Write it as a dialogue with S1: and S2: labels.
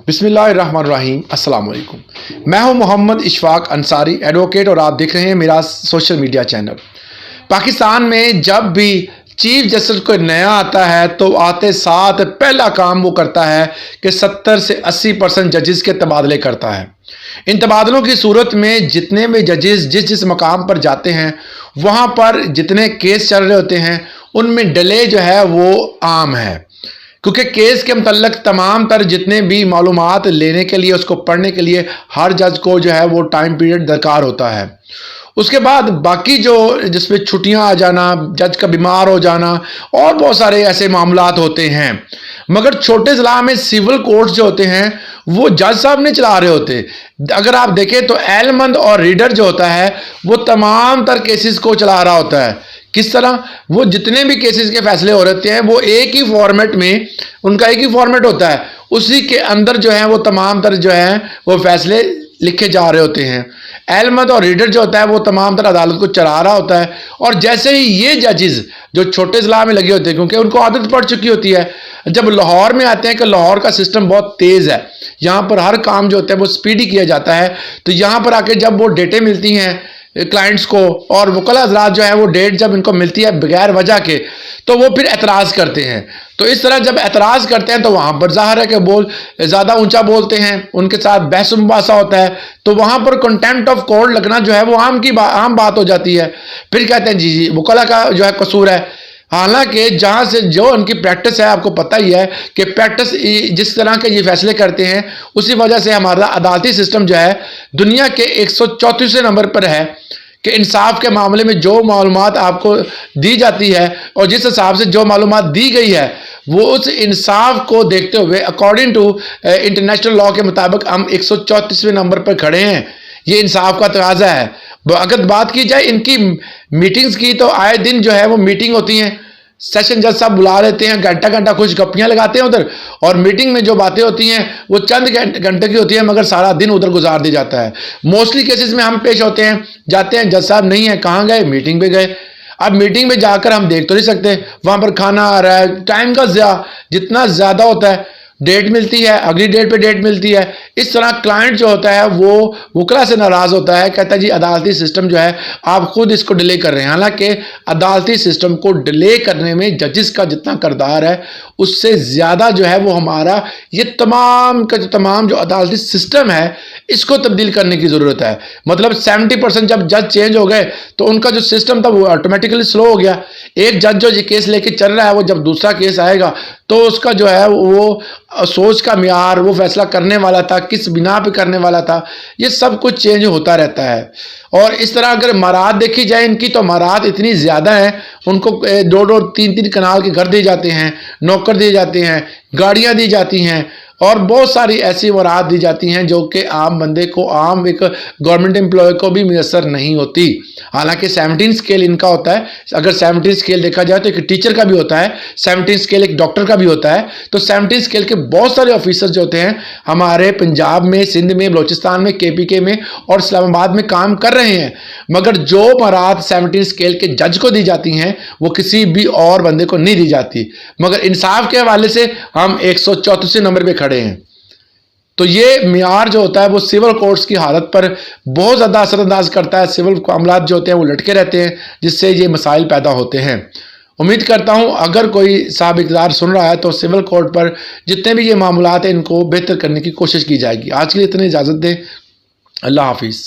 S1: बिस्मिल्लाहिर्रहमानिर्रहीम। अस्सलाम वालेकुम। मैं हूं मोहम्मद इशफाक अंसारी, एडवोकेट, और आप देख रहे हैं मेरा सोशल मीडिया चैनल। पाकिस्तान में जब भी चीफ जस्टिस कोई नया आता है तो आते साथ पहला काम वो करता है कि 70 से 80% जजेस के तबादले करता है। इन तबादलों की सूरत में जितने भी जजेस जिस मकाम पर जाते हैं वहाँ पर जितने केस चल रहे होते हैं उनमें डिले जो है वो आम है, क्योंकि केस के मतलब तमाम तर जितने भी मालूमात लेने के लिए, उसको पढ़ने के लिए हर जज को जो है वो टाइम पीरियड दरकार होता है। उसके बाद बाकी जो जिसमें छुट्टियां आ जाना, जज का बीमार हो जाना और बहुत सारे ऐसे मामलात होते हैं। मगर छोटे ज़िला में सिविल कोर्ट्स जो होते हैं वो जज साहब नहीं चला रहे होते। अगर आप देखें तो एलमंद और रीडर जो होता है वो तमाम तर केसेस को चला रहा होता है। किस तरह? वो जितने भी केसेस के फैसले हो रहे हैं वो एक ही फॉर्मेट में, उनका एक ही फॉर्मेट होता है, उसी के अंदर जो है वो तमाम तर जो है वो फैसले लिखे जा रहे होते हैं। एलमद और रीडर जो होता है वो तमाम तर अदालत को चला रहा होता है। और जैसे ही ये जजेस जो छोटे ज़िला में लगे होते हैं, क्योंकि उनको आदत पड़ चुकी होती है, जब लाहौर में आते हैं कि लाहौर का सिस्टम बहुत तेज़ है, यहाँ पर हर काम जो होता है वो स्पीडी किया जाता है, तो यहाँ पर आके जब वो डेटें मिलती हैं क्लाइंट्स को और वकला हज़रात जो है वो डेट जब इनको मिलती है बगैर वजह के, तो वो फिर एतराज़ करते हैं। तो इस तरह जब एतराज़ करते हैं तो वहाँ पर ज़ाहिर है कि बोल ज़्यादा ऊंचा बोलते हैं, उनके साथ बहस मुबासा होता है, तो वहाँ पर कंटेम्प्ट ऑफ कोर्ट लगना जो है वो आम बात हो जाती है। फिर कहते हैं जी वकला का जो है कसूर है। हालांकि जहाँ से जो उनकी प्रैक्टिस है, आपको पता ही है कि प्रैक्टिस जिस तरह के ये फैसले करते हैं उसी वजह से हमारा अदालती सिस्टम जो है दुनिया के 134वें नंबर पर है कि इंसाफ के मामले में जो मालूमात आपको दी जाती है और जिस हिसाब से जो मालूमात दी गई है वो उस इंसाफ को देखते हुए अकॉर्डिंग टू इंटरनेशनल लॉ के मुताबिक हम 134वें नंबर पर खड़े हैं। ये इंसाफ का तकाज़ा है। अगर बात की जाए इनकी मीटिंग्स की तो आए दिन जो है वो मीटिंग होती हैं, सेशन जज साहब बुला लेते हैं, घंटा घंटा खुश गप्पियाँ लगाते हैं उधर, और मीटिंग में जो बातें होती हैं वो चंद घंटे की होती है, मगर सारा दिन उधर गुजार दिया जाता है। मोस्टली केसेस में हम पेश होते हैं, जाते हैं, जज साहब नहीं है, कहाँ गए? मीटिंग पे गए। अब मीटिंग में जाकर हम देख तो नहीं सकते, वहाँ पर खाना आ रहा है, टाइम का जितना ज़्यादा होता है, डेट मिलती है, अगली डेट पे डेट मिलती है। इस तरह क्लाइंट जो होता है वो वकला से नाराज़ होता है, कहता है जी अदालती सिस्टम जो है आप खुद इसको डिले कर रहे हैं। हालांकि अदालती सिस्टम को डिले करने में जजिस का जितना किरदार है उससे ज़्यादा जो है वो हमारा ये तमाम का तमाम जो अदालती सिस्टम है इसको तब्दील करने की ज़रूरत है। मतलब 70% जब जज चेंज हो गए तो उनका जो सिस्टम था वो ऑटोमेटिकली स्लो हो गया। एक जज जो ये केस लेके चल रहा है वो जब दूसरा केस आएगा तो उसका जो है वो सोच का मियार, वो फैसला करने वाला था, किस बिना पे करने वाला था, ये सब कुछ चेंज होता रहता है। और इस तरह अगर मराद देखी जाए इनकी तो मराद इतनी ज़्यादा है, उनको 2-2, 3-3 कनाल के घर दिए जाते हैं, नौकर दिए जाते हैं, गाड़ियाँ दी जाती हैं और बहुत सारी ऐसी मराद दी जाती हैं जो कि आम बंदे को, आम एक गवर्नमेंट एम्प्लॉय को भी मैसर नहीं होती। हालांकि 17 स्केल इनका होता है। अगर 17 स्केल देखा जाए तो एक टीचर का भी होता है, 17 स्केल एक डॉक्टर का भी होता है। तो 17 स्केल के बहुत सारे ऑफिसर्स जो होते हैं हमारे पंजाब में, सिंध में, बलोचिस्तान में, KPK में और इस्लामाबाद में काम कर रहे हैं। मगर जो मराद 17 स्केल के जज को दी जाती हैं वो किसी भी और बंदे को नहीं दी जाती। मगर इंसाफ के हवाले से हम 134वें नंबर पर खड़े हैं। तो ये मियार जो होता है वो सिविल कोर्ट्स की हालत पर बहुत ज़्यादा असरअंदाज करता है। सिविल मामलात जो होते हैं वो लटके रहते हैं, जिससे ये मसाइल पैदा होते हैं। उम्मीद करता हूँ अगर कोई साहब इक़्तिदार सुन रहा है तो सिविल कोर्ट पर जितने भी ये मामलात हैं इनको बेहतर करने की कोशिश की जाएगी। आज के लिए इतनी इजाज़त दें। अल्लाह हाफिज़।